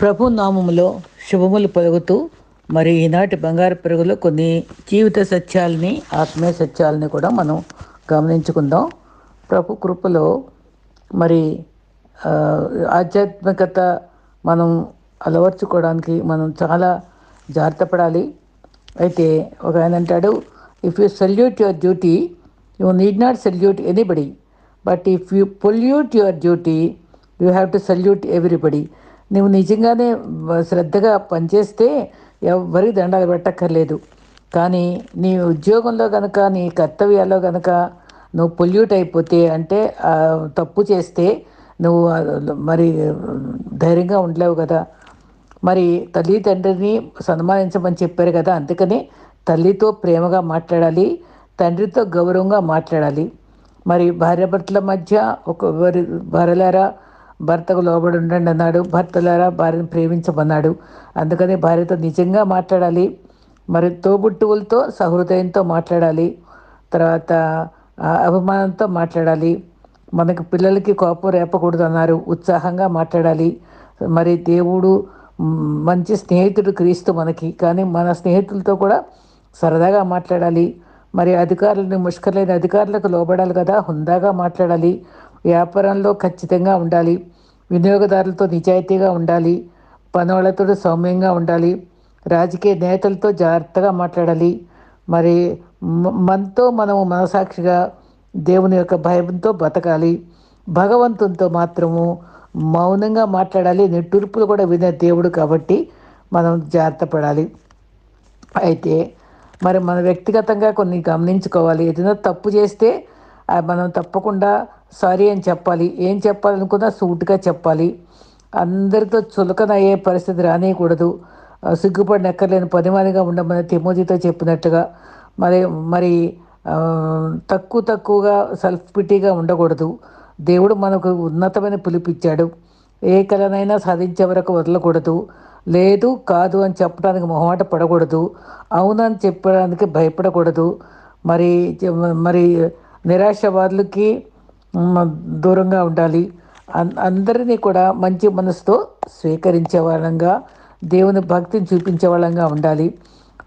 ప్రభు నామములో శుభములు పలుకుతూ మరి ఈనాటి బంగారు పెరుగులో కొన్ని జీవిత సత్యాలని ఆత్మీయ సత్యాలని కూడా మనం గమనించుకుందాం. ప్రభు కృపలో మరి ఆ, ఆధ్యాత్మికత మనం అలవర్చుకోవడానికి మనం చాలా జాగ్రత్త పడాలి. అయితే ఒక ఆయన అంటాడు, if you salute your duty you need not salute anybody, but if you pollute your duty you have to salute everybody. నువ్వు నిజంగానే శ్రద్ధగా పనిచేస్తే ఎవరికి దండాలు పెట్టక్కర్లేదు. కానీ నీ ఉద్యోగంలో కనుక నీ కర్తవ్యాల్లో కనుక నువ్వు పొల్యూట్ అయిపోతే అంటే తప్పు చేస్తే నువ్వు మరి ధైర్యంగా ఉండలేవు కదా. మరి తల్లి తండ్రిని సన్మానించమని చెప్పారు కదా, అందుకని తల్లితో ప్రేమగా మాట్లాడాలి, తండ్రితో గౌరవంగా మాట్లాడాలి. మరి భార్యాభర్తల మధ్య భార్యలారా భర్తకు లోబడి ఉండండి అన్నాడు, భర్తలారా భార్యను ప్రేమించమన్నాడు. అందుకని భార్యతో నిజంగా మాట్లాడాలి, మరి తోబుట్టువులతో సహృదయంతో మాట్లాడాలి, తర్వాత అభిమానంతో మాట్లాడాలి. మనకి పిల్లలకి కోపం రేపకూడదు అన్నారు, ఉత్సాహంగా మాట్లాడాలి. మరి దేవుడు మంచి స్నేహితుడు క్రీస్తు మనకి, కానీ మన స్నేహితులతో కూడా సరదాగా మాట్లాడాలి. మరి అధికారులని ముష్కర్లేని అధికారులకు లోబడాలి కదా, హుందాగా మాట్లాడాలి. వ్యాపారంలో ఖచ్చితంగా ఉండాలి, వినియోగదారులతో నిజాయితీగా ఉండాలి, పనోళ్లతో సౌమ్యంగా ఉండాలి, రాజకీయ నేతలతో జాగ్రత్తగా మాట్లాడాలి. మరి మనతో మనము మనసాక్షిగా దేవుని యొక్క భయంతో బతకాలి. భగవంతునితో మాత్రము మౌనంగా మాట్లాడాలి. నిట్టూర్పులు కూడా వినే దేవుడు కాబట్టి మనం జాగ్రత్త పడాలి. అయితే మరి మన వ్యక్తిగతంగా కొన్ని గమనించుకోవాలి. ఏదైనా తప్పు చేస్తే మనం తప్పకుండా సారీ అని చెప్పాలి. ఏం చెప్పాలనుకున్నా సూటుగా చెప్పాలి. అందరితో చులకన అయ్యే పరిస్థితి రానియకూడదు. సిగ్గుపడినక్కర్లేని పనివానిగా ఉండమని తిమోతితో చెప్పినట్టుగా మరి మరి తక్కువగా సెల్ఫ్ పిటీగా ఉండకూడదు. దేవుడు మనకు ఉన్నతమైన పిలిపిచ్చాడు. ఏ కళనైనా సాధించే వరకు వదలకూడదు. లేదు కాదు అని చెప్పడానికి మొహమాట పడకూడదు. అవునని చెప్పడానికి భయపడకూడదు. మరి మరి నిరాశవాదులకి దూరంగా ఉండాలి. అందరినీ కూడా మంచి మనసుతో స్వీకరించే వాళ్ళంగా, దేవుని భక్తిని చూపించే వాళ్ళంగా ఉండాలి.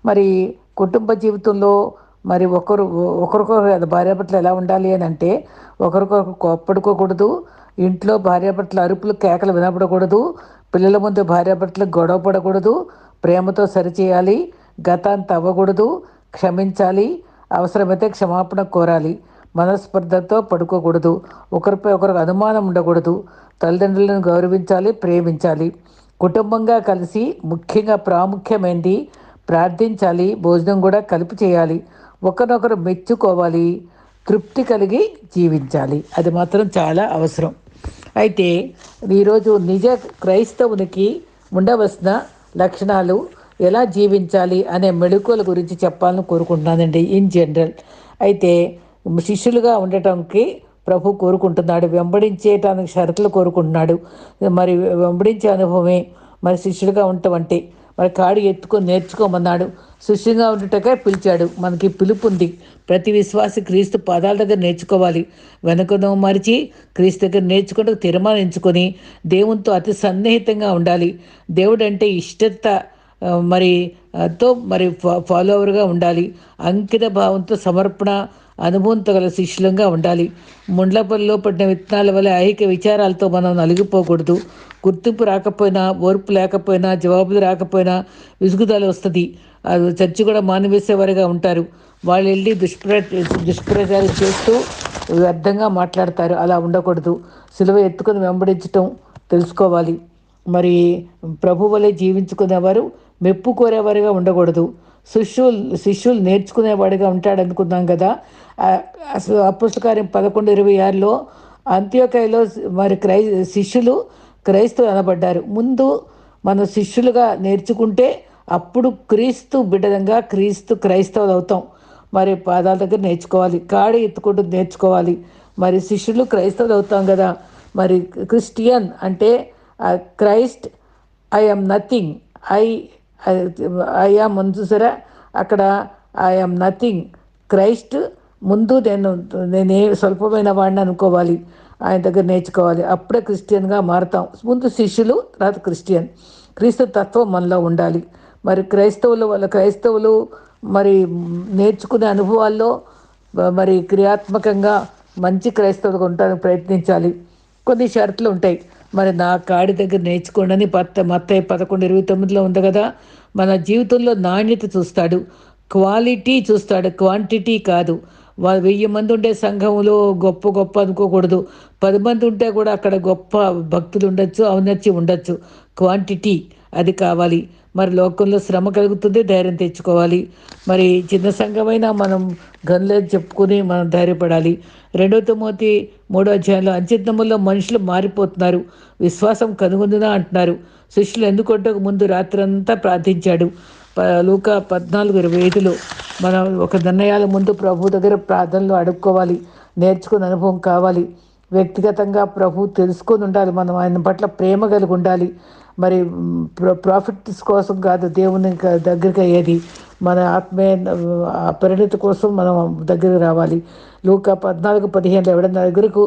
మరి కుటుంబ జీవితంలో మరి ఒకరికొకరు భార్యాభర్తలు ఎలా ఉండాలి అని అంటే, ఒకరికొకరు కోప్పడుకోకూడదు. ఇంట్లో భార్యాభర్తల అరుపులు కేకలు వినపడకూడదు. పిల్లల ముందు భార్యాభర్తలు గొడవ పడకూడదు. ప్రేమతో సరిచేయాలి, గతాన్ని అవ్వకూడదు, క్షమించాలి, అవసరమైతే క్షమాపణ కోరాలి. మనస్పర్ధతో పడుకోకూడదు. ఒకరిపై ఒకరికి అనుమానం ఉండకూడదు. తల్లిదండ్రులను గౌరవించాలి, ప్రేమించాలి. కుటుంబంగా కలిసి ముఖ్యంగా ప్రాముఖ్యమైనది ప్రార్థించాలి, భోజనం కూడా కలిపి చేయాలి. ఒకరినొకరు మెచ్చుకోవాలి, తృప్తి కలిగి జీవించాలి. అది మాత్రం చాలా అవసరం. అయితే ఈరోజు నిజ క్రైస్తవునికి ఉండవలసిన లక్షణాలు, ఎలా జీవించాలి అనే మెళకువల గురించి చెప్పాలని కోరుకుంటున్నానండి ఇన్ జనరల్. అయితే శిష్యులుగా ఉండటానికి ప్రభు కోరుకుంటున్నాడు, వెంబడించేటానికి షరతులు కోరుకుంటున్నాడు. మరి వెంబడించే అనుభవమే మరి శిష్యులుగా ఉండటం అంటే. మరి కాడు ఎత్తుకొని నేర్చుకోమన్నాడు. శిష్యుగా ఉండటకే పిలిచాడు. మనకి పిలుపు ఉంది. ప్రతి విశ్వాసి క్రీస్తు పాదాల దగ్గర నేర్చుకోవాలి. వెనుకను మరిచి క్రీస్తు దగ్గర నేర్చుకుంటూ తీర్మానించుకొని దేవునితో అతి సన్నిహితంగా ఉండాలి. దేవుడు అంటే ఇష్టత మరి తో మరి ఫాలోవర్గా ఉండాలి. అంకిత భావంతో సమర్పణ అనుభవంతో గల శిష్యులంగా ఉండాలి. ముండ్లపల్లిలో పడిన విత్తనాల వల్ల ఐహిక విచారాలతో మనం నలిగిపోకూడదు. గుర్తింపు రాకపోయినా, ఓర్పు లేకపోయినా, జవాబులు రాకపోయినా విసుగుదల వస్తుంది. అది చర్చి కూడా మానివేసేవారుగా ఉంటారు. వాళ్ళు వెళ్ళి దుష్ప్రచారం చేస్తూ వ్యర్థంగా మాట్లాడతారు. అలా ఉండకూడదు. సిలువ ఎత్తుకొని వెంబడించటం తెలుసుకోవాలి. మరి ప్రభు వలె జీవించుకునేవారు మెప్పు కోరేవారుగా ఉండకూడదు. శిష్యులు నేర్చుకునేవాడిగా ఉంటాడు అనుకున్నాం కదా. అపోస్తల కార్యం 11:26లో అంత్యోకయలో మరి శిష్యులు క్రైస్తవులు అనబడ్డారు. ముందు మన శిష్యులుగా నేర్చుకుంటే అప్పుడు క్రీస్తు బిడ్డలంగా క్రైస్తవులు అవుతాం. మరి పాదాల దగ్గర నేర్చుకోవాలి, కాడి ఎత్తుకుంటూ నేర్చుకోవాలి. మరి శిష్యులు క్రైస్తవులు అవుతాం కదా. మరి క్రిస్టియన్ అంటే Christ I am nothing, I am చూసారా అక్కడ ఐ ఆమ్ నథింగ్, క్రైస్ట్ ముందు నేనే స్వల్పమైన వాడిని అనుకోవాలి, ఆయన దగ్గర నేర్చుకోవాలి. అప్పుడే క్రిస్టియన్గా మారుతాం. ముందు శిష్యులు, తర్వాత క్రిస్టియన్. క్రీస్తు తత్వం మనలో ఉండాలి. మరి క్రైస్తవులు మరి నేర్చుకునే అనుభవాల్లో మరి క్రియాత్మకంగా మంచి క్రైస్తవులుగా ఉండడానికి ప్రయత్నించాలి. కొన్ని షరతులు ఉంటాయి. మరి నా కాడి దగ్గర నేర్చుకోండి అని మత్తయి 11:29 ఉంది కదా. మన జీవితంలో నాణ్యత చూస్తాడు, క్వాలిటీ చూస్తాడు, క్వాంటిటీ కాదు. 1000 మంది ఉండే సంఘంలో గొప్ప గొప్ప అనుకోకూడదు. 10 మంది ఉంటే కూడా అక్కడ గొప్ప భక్తులు ఉండొచ్చు, ఔన్నత్యం ఉండొచ్చు. క్వాంటిటీ అది కావాలి. మరి లోకంలో శ్రమ కలుగుతుంది, ధైర్యం తెచ్చుకోవాలి. మరి చిన్న సంఘమైనా మనం గనులేదు చెప్పుకుని మనం ధైర్యపడాలి. 2 తిమోతి 3 అంత్యదినముల్లో మనుషులు మారిపోతున్నారు, విశ్వాసం కనుగొందునా అంటున్నారు. శిష్యులు ఎందుకొట్టక ముందు రాత్రంతా ప్రార్థించాడు. లూకా 14:25 మనం ఒక నిర్ణయాల ముందు ప్రభు దగ్గర ప్రార్థనలు అడుక్కోవాలి. నేర్చుకున్న అనుభవం కావాలి. వ్యక్తిగతంగా ప్రభు తెలుసుకొని ఉండాలి. మనం ఆయన పట్ల ప్రేమ కలిగి ఉండాలి. మరి ప్రాఫిట్స్ కోసం కాదు దేవుని దగ్గరికి అయ్యేది, మన ఆత్మీయ పరిణతి కోసం మనం దగ్గరికి రావాలి. లూకా 14:15 ఎవడన్నా దగ్గరకు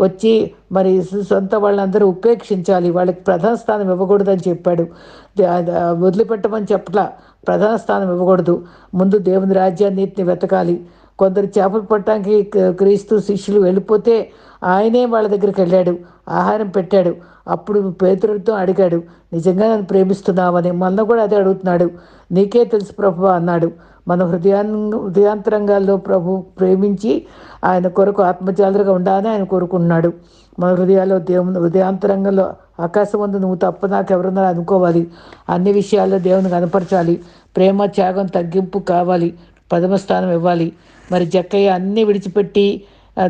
వచ్చి మరి సొంత వాళ్ళందరూ ఉపేక్షించాలి, వాళ్ళకి ప్రధాన స్థానం ఇవ్వకూడదని చెప్పాడు. వదిలిపెట్టమని చెప్పట్లా, ప్రధాన స్థానం ఇవ్వకూడదు. ముందు దేవుని రాజ్యాన్ని నీతిని వెతకాలి. కొందరు చేపలు పట్టడానికి క్రీస్తు శిష్యులు వెళ్ళిపోతే ఆయనే వాళ్ళ దగ్గరికి వెళ్ళాడు, ఆహారం పెట్టాడు. అప్పుడు పేతురుతో అడిగాడు, నిజంగా నన్ను ప్రేమిస్తున్నావని. మనలో కూడా అదే అడుగుతున్నాడు. నీకే తెలుసు ప్రభువా అన్నాడు. మన హృదయాంతరంగాల్లో ప్రభు ప్రేమించి ఆయన కొరకు ఆత్మజాలుగా ఉండాలని ఆయన కోరుకుంటున్నాడు. మన హృదయాల్లో దేవుని హృదయాంతరంగంలో ఆకాశం ముందు నువ్వు తప్ప నాకు ఎవరున్నా అనుకోవాలి. అన్ని విషయాల్లో దేవుని కనపరచాలి. ప్రేమ, త్యాగం, తగ్గింపు కావాలి. 10వ స్థానం ఇవ్వాలి. మరి జక్కయ్య అన్నీ విడిచిపెట్టి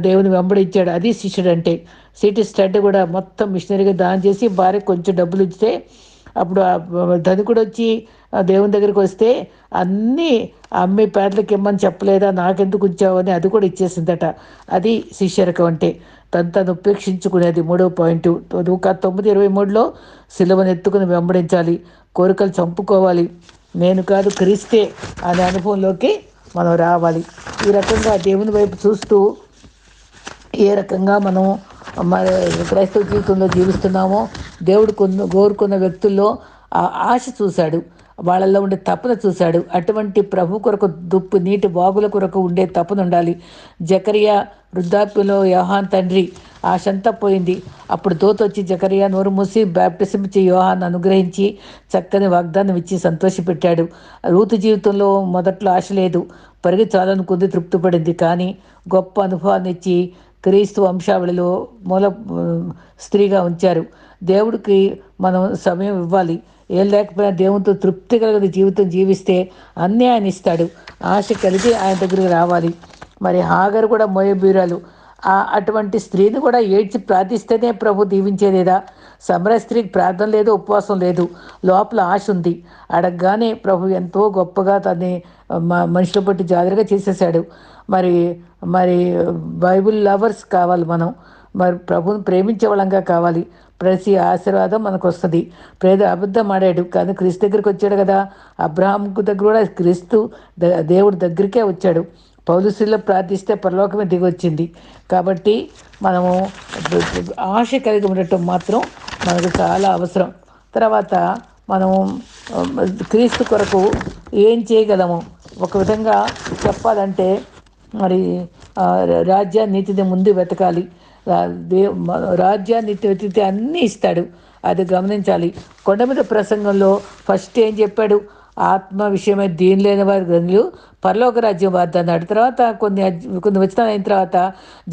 దేవుని వెంబడించాడు. అది శిష్యుడు అంటే. సిటీ స్టడ్ కూడా మొత్తం మిషనరీగా దానం చేసి భార్య కొంచెం డబ్బులు ఇస్తే అప్పుడు ధనికుడు వచ్చి దేవుని దగ్గరికి వస్తే అన్నీ అమ్మి పేదలకు ఇమ్మని చెప్పలేదా, నాకెందుకు ఉంచావని అది కూడా ఇచ్చేసిందట. అది శిష్యరకం అంటే. తను ఉపేక్షించుకునేది. 3వ పాయింట్ లూకా 9:23 సిలువను ఎత్తుకుని వెంబడించాలి. కోరికలు చంపుకోవాలి. నేను కాదు క్రీస్తే అనే అనుభవంలోకి మనం రావాలి. ఈ రకంగా దేవుని వైపు చూస్తూ ఏ రకంగా మనం మన క్రైస్తవ జీవితంలో జీవిస్తున్నామో, దేవుడు కోరుకున్న వ్యక్తుల్లో ఆ ఆశ చూశాడు, వాళ్ళల్లో ఉండే తపన చూశాడు. అటువంటి ప్రభు కొరకు నీటి వాగుల కొరకు ఉండే తపన ఉండాలి. జకరియా వృద్ధాప్యంలో యోహాన్ తండ్రి ఆశంతా పోయింది. అప్పుడు దూత వచ్చి జకరియా నోరు మూసి బ్యాప్టిజం ఇచ్చి యోహాన్ అనుగ్రహించి చక్కని వాగ్దానం ఇచ్చి సంతోషపెట్టాడు. రూతు జీవితంలో మొదట్లో ఆశ లేదు, పరిగి చాలనుకుంది, తృప్తిపడింది. కానీ గొప్ప అనుభవాన్ని ఇచ్చి క్రీస్తు వంశావళిలో మూల స్త్రీగా ఉంచారు. దేవుడికి మనం సమయం ఇవ్వాలి. ఏం లేకపోయినా దేవునితో తృప్తి కలిగిన జీవితం జీవిస్తే అన్నీ ఆయన ఇస్తాడు. ఆశ కలిగి ఆయన దగ్గరికి రావాలి. మరి హాగరు కూడా మోయబీరాలు. అటువంటి స్త్రీని కూడా ఏడ్చి ప్రార్థిస్తేనే ప్రభు దీవించేదేదా? సమర స్త్రీకి ప్రార్థన లేదు, ఉపవాసం లేదు, లోపల ఆశ ఉంది. అడగగానే ప్రభు ఎంతో గొప్పగా తన్ని మనుషులు బట్టి జాగ్రత్తగా చేసేసాడు. మరి మరి బైబిల్ లవర్స్ కావాలి మనం. మరి ప్రభుని ప్రేమించే వాళ్ళంగా కావాలి. ప్రతి ఆశీర్వాదం మనకు వస్తుంది. అబద్ధం ఆడాడు కానీ క్రీస్తు దగ్గరికి వచ్చాడు కదా. అబ్రహాంకు దగ్గర కూడా క్రీస్తు దేవుడి దగ్గరికే వచ్చాడు. పౌలుశీల్లో ప్రార్థిస్తే పరలోకమే దిగొచ్చింది. కాబట్టి మనము ఆశ కలిగి ఉండటం మాత్రం మనకు చాలా అవసరం. తర్వాత మనము క్రీస్తు కొరకు ఏం చేయగలము? ఒక విధంగా చెప్పాలంటే మరి రాజ్యాన్ని నీతిని ముందు వెతకాలి. రాజ్యాన్ని నీతి వెతికితే అన్నీ ఇస్తాడు, అది గమనించాలి. కొండ మీద ప్రసంగంలో ఫస్ట్ ఏం చెప్పాడు? ఆత్మ విషయమై దీని లేని వారి గనులు పరలోక రాజ్యం వారిది అన్నాడు. తర్వాత కొన్ని వచనాలు అయిన తర్వాత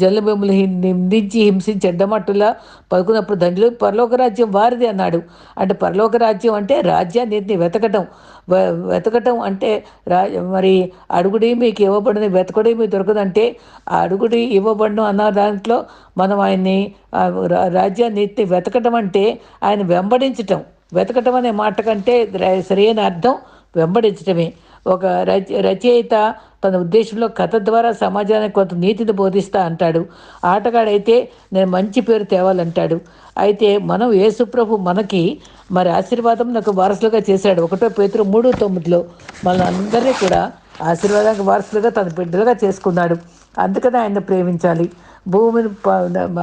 జల్లు మిమ్మల్ని నిందించి హింసించి చెడ్డమట్టులా పలుకున్నప్పుడు దండ్రులు పరలోక రాజ్యం వారిది అన్నాడు. అంటే పరలోక రాజ్యం అంటే రాజ్యాన్ని వెతకటం అంటే మరి అడుగుడి మీకు ఇవ్వబడిన, వెతకడి మీకు దొరకదంటే ఆ అడుగుడి ఇవ్వబడను అన్న దాంట్లో మనం ఆయన్ని రాజ్యాన్ని వెతకటం అంటే ఆయన వెంబడించటం. వెతకటం అనే మాట కంటే సరైన అర్థం వెంబడించటమే. ఒక రచయిత తన ఉద్దేశంలో కథ ద్వారా సమాజానికి కొంత నీతిని బోధిస్తా అంటాడు. ఆటగాడైతే నేను మంచి పేరు తేవాలంటాడు. అయితే మనం యేసుప్రభు మనకి మరి ఆశీర్వాదం నాకు వారసులుగా చేశాడు. 1 పేతురు 3:9 మన అందరినీ కూడా ఆశీర్వాదానికి వారసులుగా తన బిడ్డలుగా చేసుకున్నాడు. అందుకనే ఆయన ప్రేమించాలి. భూమిని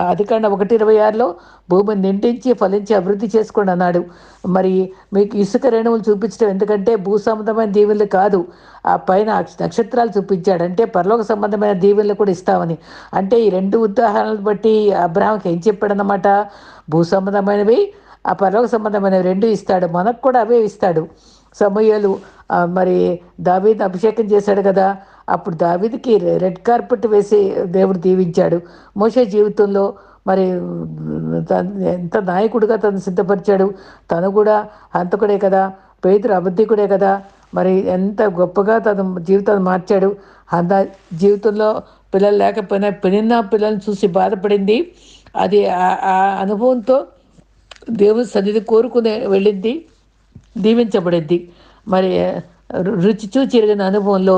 ఆదికాండం 1:26లో భూమిని నిండించి ఫలించి అభివృద్ధి చేసుకోండి అన్నాడు. మరి మీకు ఇసుక రేణువులు చూపించడం ఎందుకంటే భూ సంబంధమైన దీవెనలు కాదు, ఆ పైన నక్షత్రాలు చూపించాడు, అంటే పరలోక సంబంధమైన దీవెనలు కూడా ఇస్తామని. అంటే ఈ రెండు ఉదాహరణలు బట్టి అబ్రహాంకి ఏం చెప్పాడనమాట, భూ సంబంధమైనవి ఆ పరలోక సంబంధమైనవి రెండు ఇస్తాడు, మనకు కూడా అవే ఇస్తాడు. సమూయేలు మరి దావీదుని అభిషేకం చేశాడు కదా, అప్పుడు దావీదుకి రెడ్ కార్పెట్ వేసి దేవుడు దీవించాడు. మోషే జీవితంలో మరి ఎంత నాయకుడిగా తను సిద్ధపరిచాడు, తను కూడా హంతకుడే కదా, పేతురు అబద్ధికుడే కదా, మరి ఎంత గొప్పగా తన జీవితాన్ని మార్చాడు. అంత జీవితంలో పిల్లలు లేకపోయినా పెనిన్న పిల్లల్ని చూసి బాధపడింది. అది ఆ అనుభవంతో దేవుని సన్నిధి కోరుకునే వెళ్ళింది, దీవించబడింది. మరి రుచి చూచి ఎరిగిన అనుభవంలో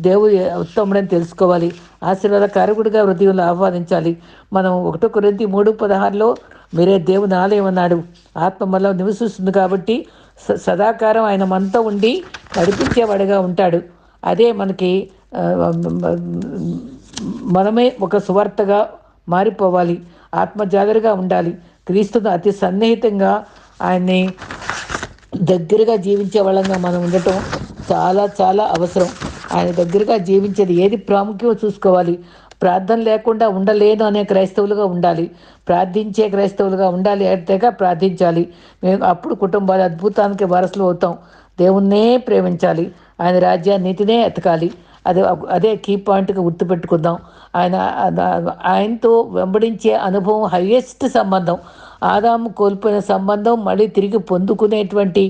దేవుడు ఉత్తముడని తెలుసుకోవాలి, ఆశీర్వాద కారకుడిగా హృదయంలో ఆహ్వానించాలి. మనం 1 కొరింథీ 3:16లో మీరే దేవుని ఆలయం అన్నాడు, ఆత్మ మనలో నివసిస్తుంది కాబట్టి సదాకాలం ఆయన మనతో ఉండి నడిపించేవాడిగా ఉంటాడు. అదే మనకి మనమే ఒక సువార్తగా మారిపోవాలి, ఆత్మజాగరిగా ఉండాలి, క్రీస్తుతో అతి సన్నిహితంగా ఆయన్ని దగ్గరగా జీవించే వాళ్ళంగా మనం ఉండటం చాలా చాలా అవసరం. ఆయన దగ్గరగా జీవించేది ఏది ప్రాముఖ్యమో చూసుకోవాలి. ప్రార్థన లేకుండా ఉండలేను అనే క్రైస్తవులుగా ఉండాలి, ప్రార్థించే క్రైస్తవులుగా ఉండాలి, అంతేగా ప్రార్థించాలి. మేము అప్పుడు కుటుంబాల అద్భుతానికి వారసులు అవుతాం. దేవుణ్ణే ప్రేమించాలి, ఆయన రాజ్యాన్ని నీతినే ఎతకాలి. అదే కీ పాయింట్గా గుర్తుపెట్టుకుందాం. ఆయనతో వెంబడించే అనుభవం హయ్యెస్ట్ సంబంధం. ఆదాము కోల్పోయిన సంబంధం మళ్ళీ తిరిగి పొందుకునేటువంటి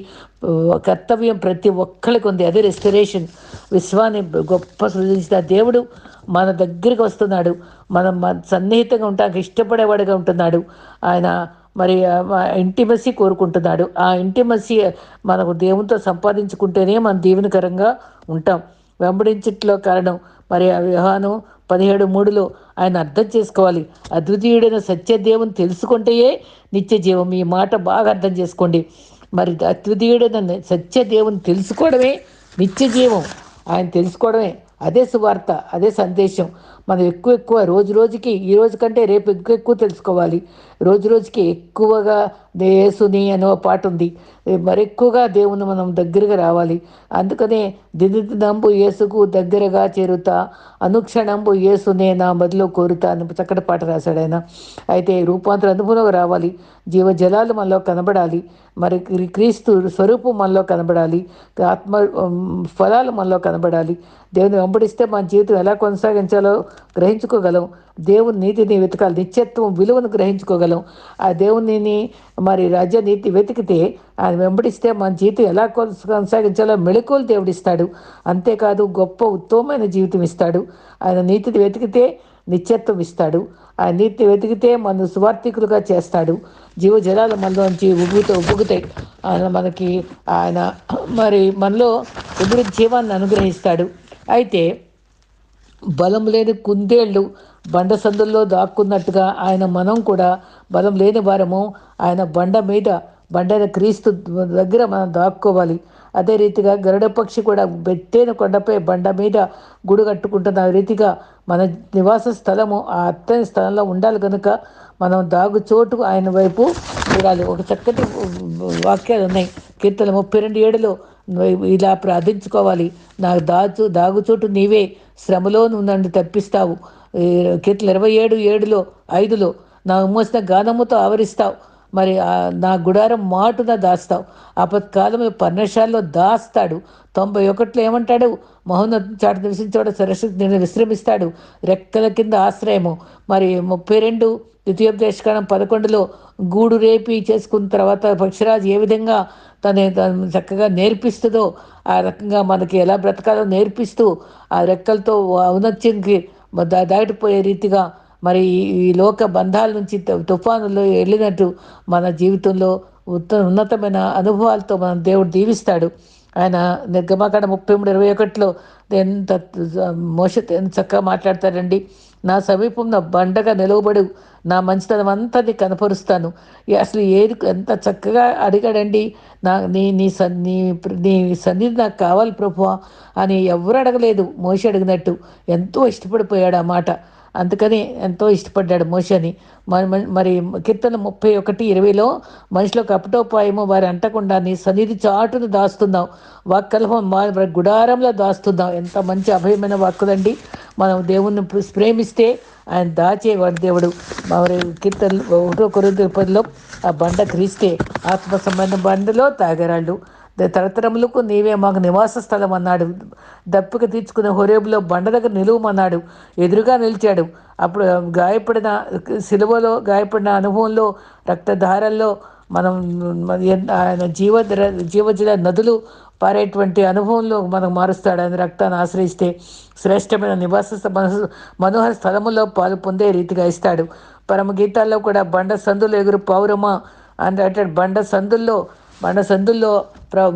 కర్తవ్యం ప్రతి ఒక్కరికి ఉంది, అదే రెస్టరేషన్. విశ్వాన్ని గొప్ప సృజించిన దేవుడు మన దగ్గరికి వస్తున్నాడు, మనం సన్నిహితంగా ఉండడానికి ఇష్టపడేవాడిగా ఉంటున్నాడు. ఆయన మరి ఇంటిమసీ కోరుకుంటున్నాడు. ఆ ఇంటిమసీ మనకు దేవునితో సంపాదించుకుంటేనే మనం దీవెనకరంగా ఉంటాం. వెంబడించట్లో కారణం మరి యోహాను 17:3లో ఆయన అర్థం చేసుకోవాలి, అద్వితీయుడైన సత్యదేవుని తెలుసుకుంటేయే నిత్య జీవం. ఈ మాట బాగా అర్థం చేసుకోండి. మరి అద్వితీయుడైన సత్యదేవుని తెలుసుకోవడమే నిత్య జీవం, ఆయన తెలుసుకోవడమే అదే సువార్త, అదే సందేశం. మనం ఎక్కువ రోజు రోజుకి ఈ రోజు కంటే రేపు ఎక్కువ తెలుసుకోవాలి. రోజు రోజుకి ఎక్కువగా యేసుని అనే పాట ఉంది, మరి ఎక్కువగా దేవుని మనం దగ్గరగా రావాలి. అందుకనే దినదినంబు యేసుకు దగ్గరగా చేరుతా, అనుక్షణంబు యేసునే నా మదిలో కోరుతా అని చక్కటి పాట రాశాడు ఆయన. అయితే రూపాంతర అనుభవం రావాలి, జీవజలాలు మనలో కనబడాలి, మరి క్రీస్తు స్వరూపం మనలో కనబడాలి, ఆత్మ ఫలాలు మనలో కనబడాలి. దేవుని వెంబడిస్తే మన జీవితం ఎలా కొనసాగించాలో గ్రహించుకోగలం. దేవుని నీతిని వెతకాలి, నిత్యత్వం విలువను గ్రహించుకోగలం. ఆ దేవునిని మరి రాజ్య నీతి వెతికితే, ఆయన వెంబడిస్తే మన జీవితం ఎలా కొనసాగించాలో మెళకువలు దేవుడిస్తాడు. అంతేకాదు గొప్ప ఉత్తమమైన జీవితం ఇస్తాడు. ఆయన నీతిని వెతికితే నిత్యత్వం ఇస్తాడు. ఆ నీతి వెతికితే మన సువార్థికులుగా చేస్తాడు. జీవజలాలు మనలోంచి ఉబ్బుగుతాయి. ఆయన మనకి ఆయన మరి మనలో ఉబ్బుడి జీవాన్ని అనుగ్రహిస్తాడు. అయితే బలం లేని కుందేళ్ళు బండ సందుల్లో దాక్కున్నట్టుగా ఆయన మనం కూడా బలం లేని వారము ఆయన బండైన క్రీస్తు దగ్గర మనం దాక్కోవాలి. అదే రీతిగా గరుడ పక్షి కూడా బెత్తైన కొండపై బండ మీద గుడి కట్టుకుంటున్న రీతిగా మన నివాస స్థలము ఆ అత్తని స్థలంలో ఉండాలి కనుక మనం దాగుచోటు ఆయన వైపు చూడాలి. ఒక చక్కటి వాక్యాలు ఉన్నాయి కీర్తన 32:7లో ఇలా ప్రార్థించుకోవాలి, నాకు దాగుచోటు నీవే, శ్రమలో నువ్వు నన్ను తప్పిస్తావు. కీర్తన 27:7లో 5లో నా ఉమ్మోసిన గానముతో ఆవరిస్తావు, మరి నా గుడారం మాటున దాస్తావు. ఆపత్కాలం పర్ణశాలలో దాస్తాడు. 91లో ఏమంటాడు, మహోన్నత చాటు నివసించేవాడు సరస్వతి విశ్రమిస్తాడు, రెక్కల కింద ఆశ్రయము. మరి 32 ద్వితీయోపదేశకాండం 11లో గూడు రేపి చేసుకున్న తర్వాత పక్షిరాజు ఏ విధంగా తను చక్కగా నేర్పిస్తుందో ఆ రకంగా మనకి ఎలా బ్రతకాలో నేర్పిస్తూ ఆ రెక్కలతో ఔన్నత్యంకి దాటిపోయే రీతిగా మరి ఈ లోక బంధాల నుంచి తుఫానులో వెళ్ళినట్టు మన జీవితంలో ఉన్నతమైన అనుభవాలతో మన దేవుడు దీవిస్తాడు. ఆయన నిర్గమకాండం 33:21లో ఎంత మోషే ఎంత చక్కగా మాట్లాడతారండి. నా సమీపంలో బండగా నిలవబడు, నా మంచితనం అంతా నీ కనపరుస్తాను. అసలు ఏది ఎంత చక్కగా అడిగాడండి, నా నీ నీ నీ నీ సన్నిధి నాకు కావాలి ప్రభువా అని ఎవరు అడగలేదు, మోషే అడిగినట్టు ఎంతో ఇష్టపడిపోయాడు ఆ మాట. అందుకని ఎంతో ఇష్టపడ్డాడు మోషేని. మరి కీర్తన 31:20లో మనిషిలో కపటోపాయము వారి అంటకుండా నీ సన్నిధి చాటును దాస్తున్నావు, వాక్కలహం మా గుడారంలో దాస్తున్నావు. ఎంత మంచి అభయమైన వాక్కులండి. మనం దేవుణ్ణి ప్రేమిస్తే ఆయన దాచేవాడు దేవుడు. మరి కీర్తన 1 కొరింథీ 10లో ఆ బండ క్రీస్తే, ఆత్మ సంబంధం బండలో తాగరాళ్ళు, తరతరములకు నీవే మాకు నివాస స్థలం అన్నాడు. దప్పిక తీర్చుకునే హోరేబులో బండ దగ్గర నిలువమన్నాడు. ఎదురుగా నిలిచాడు. అప్పుడు గాయపడిన సిలువలో గాయపడిన అనుభవంలో, రక్తధారల్లో మనం ఆయన జీవజల నదులు పారేటువంటి అనుభవంలో మనం మారుస్తాడు. ఆయన రక్తాన్ని ఆశ్రయిస్తే శ్రేష్టమైన మనోహర స్థలములో పాలు పొందే రీతిగా ఇస్తాడు. పరమగీతాల్లో కూడా బండ సందులు ఎగురు పౌరమా అని అంటాడు. బండ సందుల్లో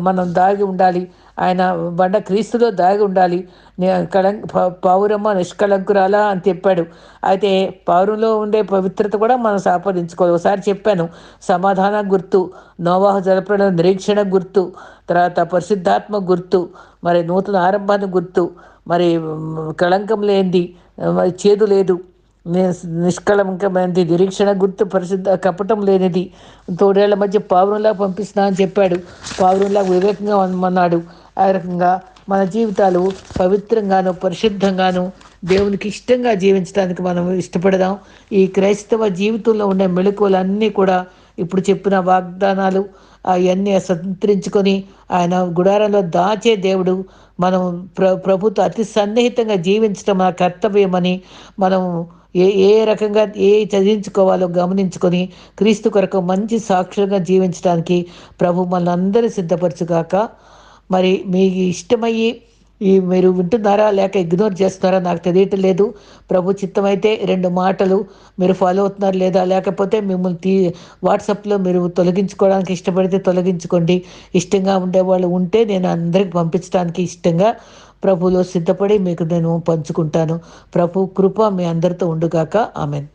మనం దాగి ఉండాలి. ఆయన బండ క్రీస్తులో దాగి ఉండాలి. పావురమ్మ నిష్కలంకురాలా అని చెప్పాడు. అయితే పావురంలో ఉండే పవిత్రత కూడా మనం సంపాదించుకోవాలి. ఒకసారి చెప్పాను, సమాధాన గుర్తు, నోవాహు జలప్రళయం నిరీక్షణ గుర్తు, తర్వాత పరిశుద్ధాత్మ గుర్తు, మరి నూతన ఆరంభాన్ని గుర్తు, మరి కళంకం లేనిది, మరి చేదు లేదు, నిష్కళంకమైనది, నిరీక్షణ గుర్తు, పరిశుద్ధ కపటం లేనిది, తోడేళ్ల మధ్య పావురంలా పంపిస్తున్నా అని చెప్పాడు. పావురంలా వివేకంగా ఉండమన్నాడు. ఆ రకంగా మన జీవితాలు పవిత్రంగాను పరిశుద్ధంగాను దేవునికి ఇష్టంగా జీవించడానికి మనం ఇష్టపడదాం. ఈ క్రైస్తవ జీవితంలో ఉండే మెళకువలన్నీ కూడా ఇప్పుడు చెప్పిన వాగ్దానాలు అవన్నీ సంతరించుకొని ఆయన గుడారంలో దాచే దేవుడు. మనం ప్రభుత్వ అతి సన్నిహితంగా జీవించడం మన కర్తవ్యమని మనం ఏ రకంగా చదివించుకోవాలో గమనించుకొని క్రీస్తు కొరకు మంచి సాక్షులుగా జీవించడానికి ప్రభు మనల్ని అందరూ సిద్ధపరచుగాక. మరి మీకు ఇష్టమయ్యి మీరు వింటున్నారా లేక ఇగ్నోర్ చేస్తున్నారా నాకు తెలియటం లేదు. ప్రభు చిత్తమైతే 2 మాటలు మీరు ఫాలో అవుతున్నారు లేదా, లేకపోతే మిమ్మల్ని వాట్సాప్లో మీరు తొలగించుకోవడానికి ఇష్టపడితే తొలగించుకోండి. ఇష్టంగా ఉండేవాళ్ళు ఉంటే నేను అందరికి పంపించడానికి ఇష్టంగా ప్రభులో సిద్ధపడి మీకు నేను పంచుకుంటాను. ప్రభు కృప మీ అందరితో ఉండుగాక. ఆమెన్.